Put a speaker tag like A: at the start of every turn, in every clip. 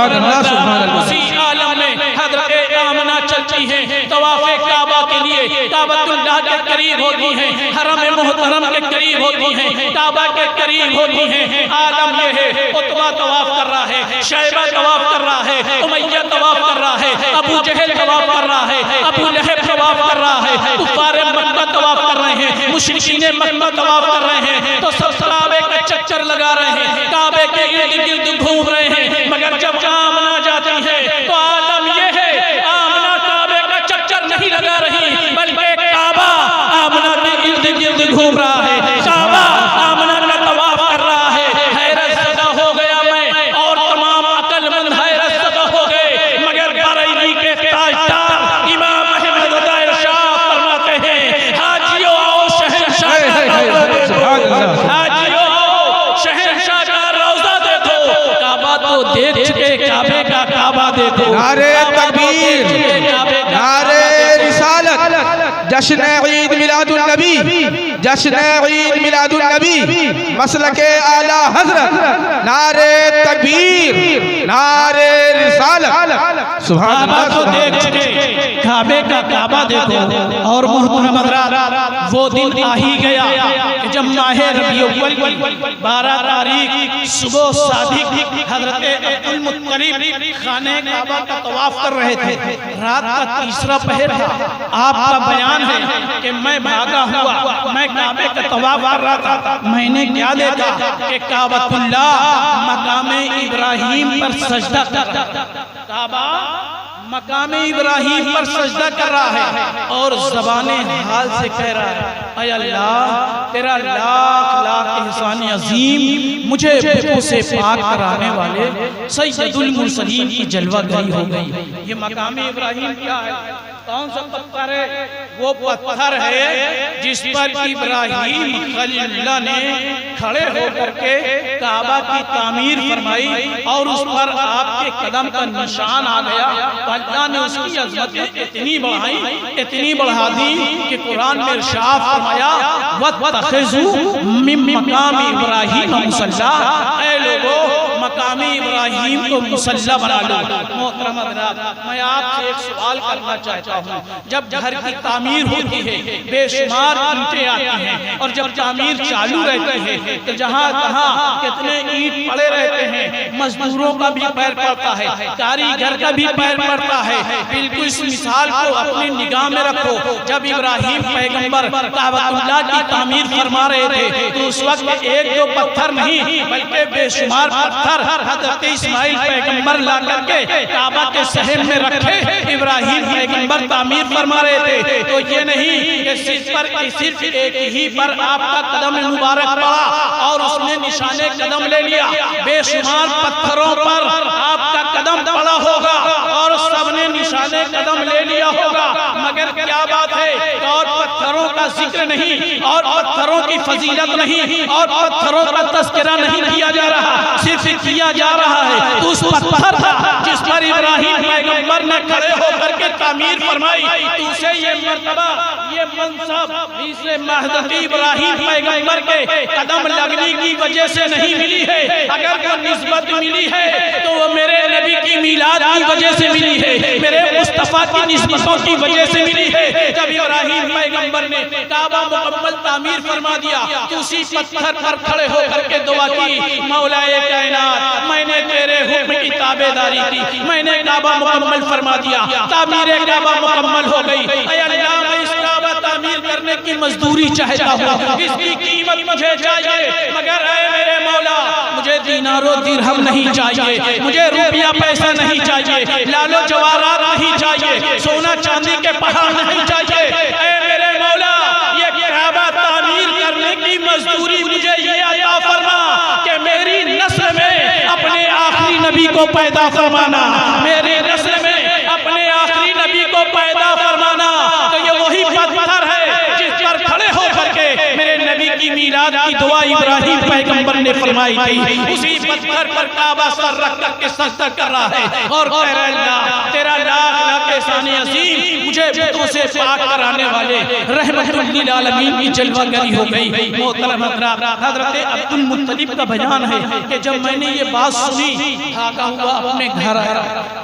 A: उसी आलम में हज़रत आमना चलती हैं तवाफ़े काबा के लिए, काबतुल्लाह के करीब होती हैं, हरम मुहतरम के करीब होती हैं, काबा के करीब होती हैं। आलम ये है, उतबा तवाफ कर रहा है, शैबा तवाफ कर रहा है, उमैया तवाफ कर रहा है, अबू जहल तवाफ कर रहा है, अबू लहब तवाफ कर रहा है, कुफ्फार मक्का तवाफ कर रहे हैं, मुशरिकीन मक्का तवाफ कर रहे हैं। तो सब काबे का चक्कर लगा रहे हैं, काबे के इर्द गिर्द घूम रहे हैं। मगर जब आमना जाती है तो आलम ये है, आमना काबे का चक्कर नहीं लगा रही, बल्कि काबा आमना के इर्द गिर्द घूम रहा है, काबा आमना का तवाफ कर रहा है। हैरत ज़दा हो गया मैं और तमाम अक्लमंद हैरत ज़दा हो गए। मगर बरेली के ताजदार इमाम अहमद रज़ा शाह फरमाते हैं, हाजियो आओ शहंशाह, हाजियो आओ शहंशाह का रोज़ा देखो, काबा तो देख चुके, काबे का काबा देखो।
B: नारे तकबीर, नारे रिसालत, जश्न ईद मिलादुन नबी, जश्न ईद मिलादुन नबी, मसलके आला हजरत, नारे तकबीर, नारे रिसालत। सुभान अल्लाह,
A: तो देख चुके, काबे का काबा देखो। और मोहतरम हज़रात, वो दिन आ ही गया कि जब माह रबीउल अव्वल 12 तारीख सुबह सादिक हज़रत अब्दुल मुत्तलिब खाने काबा का तवाफ कर रहे थे। रात का तीसरा पहर था। आपका बयान है कि मैं भागा हुआ, मैं काबे का तवाफ कर रहा था। मैंने क्या देखा कि काबतुल्लाह मकामे इब्राहिम पर सजदा कर रहा था। काबा मकामे इब्राहिम पर सजदा कर रहा है और ज़बाने हाल से कह रहा है, ऐ अल्लाह तेरा लाख लाख एहसान अजीम, मुझे बेखौ से पाक कराने वाले सैयदुल मुरसलीन की जलवागरी हो गई। ये मकामे इब्राहिम क्या है? कौन सा पत्थर है? वो पत्थर है जिस पर इब्राहिम खलीलुल्लाह ने खड़े होकर के काबा की तामीर फरमाई और उस पर आपके कदम का निशान आ गया। अल्लाह ने उसकी अज़मत इतनी बढ़ाई, इतनी बढ़ा दी कि कुरान में इरशाद फरमाया, वत्तखिज़ू मिन मकाम इब्राहिम मुसल्ला, ऐ लोगों मकामी इब्राहिम को मुसल्ला बना लो। मोहतरम हज़रात, मैं आपसे एक सवाल करना चाहता हूँ। जब घर की तामीर होती है बेशुमार ईंटें आती हैं और जब तामीर चालू रहती है तो जहाँ तहाँ कितने ईंट पड़े रहते हैं, मजदूरों का भी पैर पड़ता है, कारीगर का भी पैर पड़ता है। बिल्कुल इस मिसाल को अपनी निगाह में रखो। जब इब्राहिम पैगंबर काबतुल्लाह की तामीर फरमा रहे थे तो उस वक्त एक दो पत्थर नहीं बल्कि बेशुमार पत्थर हज़रत इस्माइल पैगंबर ला करके काबा के सहन में रखे इब्राहिम पैगंबर तामीर फरमा रहे थे। तो ये नहीं कि सिर्फ एक ही पर आपका कदम मुबारक पड़ा और उसने निशाने कदम ले लिया। बेशुमार पत्थरों पर आपका कदम पड़ा होगा और सबने निशाने कदम ले लिया होगा। मगर क्या बात है, और पत्थरों का जिक्र नहीं और पत्थरों की फजीलत नहीं और पत्थरों का तस्करा नहीं किया जा रहा, सिर्फ किया जा रहा है तो उस पत्थर था जिस पर इब्राहिम पैगंबर ने खड़े होकर के तामीर फरमाई। तो उसे ये मर्तबा, ये मनसब इसे महज़ इब्राहिम पैगंबर के कदम लगने की वजह से नहीं मिली है। अगर वो निस्बत मिली है तो वो मेरे नबी की मीलाद की वजह से मिली है, मेरे मुस्तफा की निस्बतों की वजह से मिली है। जब इब्राहिम पैगंबर ने काबा मुकम्मल तामीर फरमा दिया तो उसी पत्थर पर खड़े होकर के दुआ की, मौलाए कायनात मैंने तेरे हुक्म की ताबेदारी की, मैंने काबा मुकम्मल फरमा दिया, तामीर काबा मुकम्मल हो गई। ऐ अल्लाह मैं इस काबा तामीर करने की मजदूरी चाहता हूँ, इसकी कीमत मुझे चाहिए। मगर ऐ मेरे मौला मुझे दीनारो दिरहम नहीं चाहिए, मुझे रुपया पैसा नहीं चाहिए, लालो जवाहरात नहीं चाहिए, सोना चांदी के पहाड़ नहीं चाहिए। ऐ मेरे मौला ये काबा तामीर करने की मजदूरी मुझे ये अता फरमा कि मेरी नस्ल में अपने आखिरी नबी को पैदा फरमाना, मेरी नस्ल में अपने आखिरी नबी को पैदा फरमाना। तो ये वही पत्थर है जिस पर खड़े होकर के मेरे नबी की मीलाद की दुआ इब्राहिम पैगंबर ने फरमाई थी। उसी पत्थर पर काबा सर रख करके सजदा कर रहा है और कह रहा है, अल्लाह तेरा लाख लाख एहसान अज़ीम, मुझे बुतों से पाक कराने वाले रहमतुल लिल आलमीन की जलवागरी हो गई। मोहतरम हज़रात, हज़रत अब्दुल मुत्तलिब का बयान है कि जब मैंने ये बात सुनी, भागा हुआ अपने घर आया,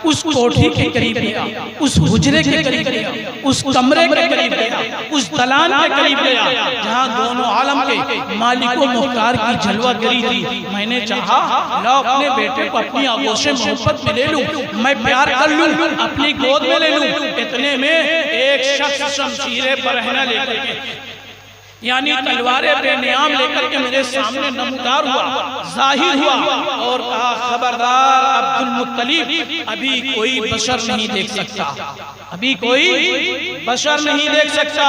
A: उस कोठी के करीब गया, उस हुजरे के करीब गया, उस कमरे के करीब गया, उस दलान के करीब गया जहाँ दोनों आलम के मालिक व मुख्तार की जलवागरी थी। मैंने चाहा ला अपने बेटे को अपनी आंखों से मोहब्बत में ले लूं, मैं प्यार कर लूं, अपनी गोद में ले लूं। इतने में एक शख्स शमशीरे पर रहना लेकर के, यानी तलवारें बेनियाम लेकर के मेरे सामने नमूदार हुआ, जाहिर हुआ और कहा, खबरदार अब्दुल मुत्तलिब, अभी कोई बशर नहीं देख सकता, अभी कोई बशर नहीं देख सकता,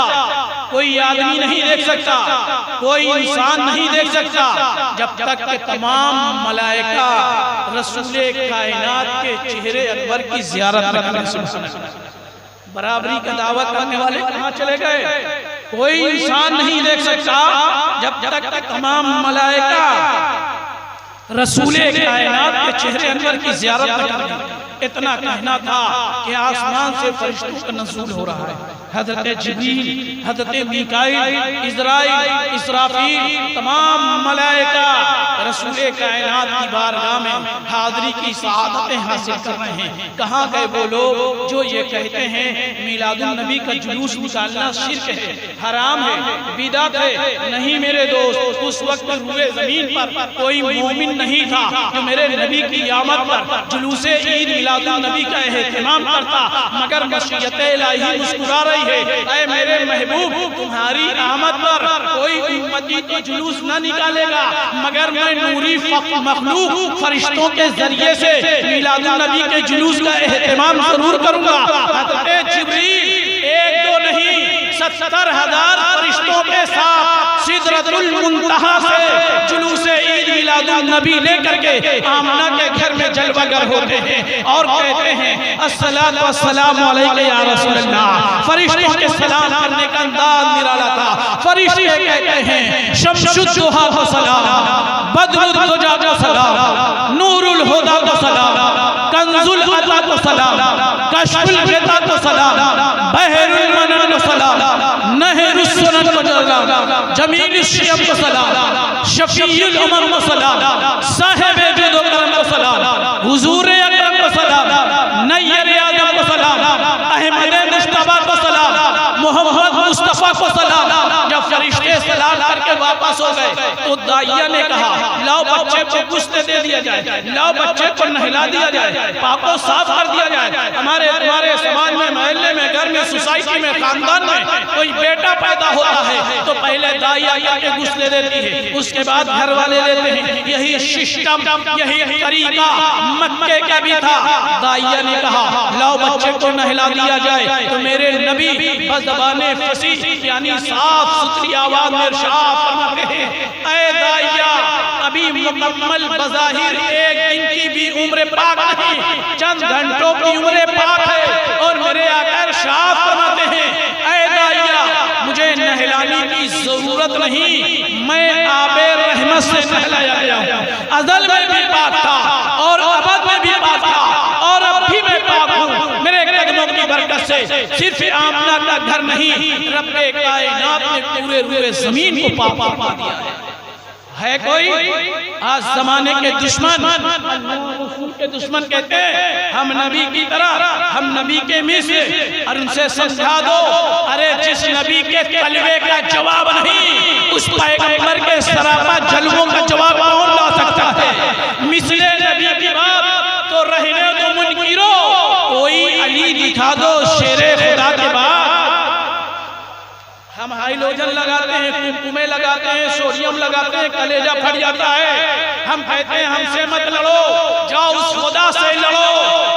A: कोई आदमी नहीं देख सकता, कोई इंसान नहीं देख सकता जब तक कि तमाम मलाइका रसूले कायनात के चेहरे अनवर की ज़ियारत न करें। बराबरी का दावा करने वाले कहाँ चले गए? कोई इंसान नहीं देख सकता जब तक तमाम मलाइका रसूले कायनात के चेहरे अनवर की ज़ियारत न करें। इतना कहना था कि आसमान से फरिश्तों का नज़ूल हो रहा है। हज़रत जिब्रील, हज़रत मीकाईल, इज़राइल, इसराफील, तमाम मलाइका रसूले कायनात की बारगाह में हाज़री की सआदतें हासिल कर रहे हैं। कहाँ गए वो लोग जो ये कहते हैं मिलादुन नबी का जुलूस निकालना शिर्क है, हराम है, बिदअत है? नहीं मेरे दोस्त, उस वक्त रूए ज़मीन पर कोई मोमिन नहीं था जो मेरे नबी की आमद पर जुलूसे ईद मिलादुन नबी का एहतमाम करता, मगर मशीयत इलाही मुस्कुरा रही है, ऐ मेरे महबूब तुम्हारी आमद पर कोई उम्मती तो जुलूस न निकालेगा, मगर मैं नूरी मखलूक फरिश्तों के जरिए से मिलादुन नबी के जुलूस का एहतमाम जरूर करूंगा। हज़रत जिब्रील एक दो नहीं 70,000 फरिश्तों के साथ सिदरतुल मुंतहा से जुलूसे ईद मिलादुन नबी लेकर के आमना के घर में जलवागर होते हैं और कहते हैं अस्सलातु वस्सलामु अलैका या रसूलल्लाह। फरिश्तों के सलाम करने का अंदाज निराला था। फरिश्ते कहते हैं शम्सुद्दुहा को सलाम, बद्रुद्दुजा को सलाम, नूरुल हुदा को सलाम, कंजुल अता को सलाम, कश्फुल ग़िता को सलाम, बहरुल मनन को सलाम, नहरुस सुनन को सलाम, जमीलुश शियम को सलाम, शफीउल उमम को सलाम, साहिब जुद व करम को सलाम, हुजूर अकरम को सलाम, नय्यर आदम को सलाम, अहमद मुस्तफा को सलाम, मोहम्मद मुस्तफा को सलाम। जब फरिश्ते सलाम करके वापस हो गए तो दाइया ने कहा, लाओ बच्चे को गुस्ते दे दिया जाए, लाओ बच्चे को नहला दिया जाए, पाको साफ कर दिया जाए। हमारे तुम्हारे समाज में, मोहल्ले में, घर में, सोसाइटी में, खानदान में कोई बेटा पैदा होता है तो पहले दाइया करके गुस्ते देती है, उसके बाद घर वाले लेते हैं। यही सिस्टम, यही तरीका मक्के का भी था। दाइया ने कहा, लाओ बच्चे को नहला दिया जाए तो मेरे नबी बज़बाने फसीह यानी साफ सुथरी आवाज में इरशाद फरमाते हैं, ऐ दाइया, अभी मुकम्मल बज़ाहिर एक दिन की भी उम्र पाक नहीं, चंद घंटों की उम्र पाक है। और मेरे आका इरशाद फरमाते हैं, ऐ दाइया, मुझे नहलाने की जरूरत नहीं, मैं आबे रहमत से नहलाया गया हूँ। अज़ल में भी पाक था और अबद में भी पाक था और अब भी मैं पाक हूँ। मेरे कदमों की बरकत से सिर्फ आमना का घर नहीं, रब्बे कायनात ने पूरे रूए जमीन को पाक पा दिया है। कोई आज जमाने के दुश्मन, रसूल के दुश्मन कहते हैं हम नबी की तरह, हम नबी के मिस्र, और उनसे समझा दो, अरे जिस नबी के कलवे का जवाब नहीं, उस पैगंबर के सरापा जलवों का जवाब कौन ला सकता है? मिस्र नबी की बात तो रहने दो मुनकिरो, कोई अली दिखा दो शेरे खुदा के बाद। हम हाइलोजन लगाते हैं, कुमकुमे लगाते हैं, सोडियम लगाते हैं, कलेजा फट जाता है। हम कहते हैं हमसे मत लड़ो, जाओ उस खुदा से लड़ो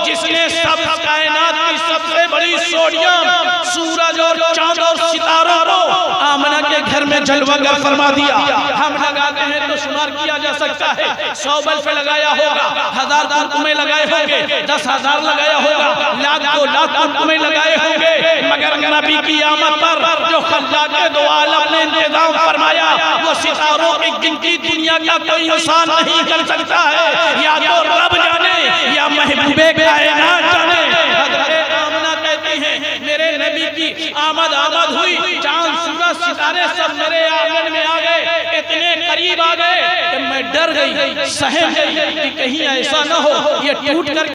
A: जिसने सब कायनात की सबसे बड़ी सोडियम, सूरज और चांद और सितारों को आमना के घर में जलवागर फरमा दिया। हम लगाते हैं तो शुमार किया जा सकता है, 100 बल्ब लगाया होगा, 1000 कुमकुमे लगाए होंगे, 10,000 लगाया होगा, लाख 2 लाख कुमकुमे लगाए होंगे, मगर नबी की आमद पर जो के दो आलम ने इंतजाम फरमाया, वो सितारों की गिनती दुनिया का कोई इंसान नहीं कर सकता है। या तो रब जाने या महबूबे कायनात जाने। हज़रत आमना कहती हैं, मेरे मेरे नबी की आमद हुई, चांद सूरज सितारे सब मेरे आंगन में आ गए, इतने करीब आ गए कि मैं डर गई, सहम गई कि कहीं ऐसा ना हो ये टूट कर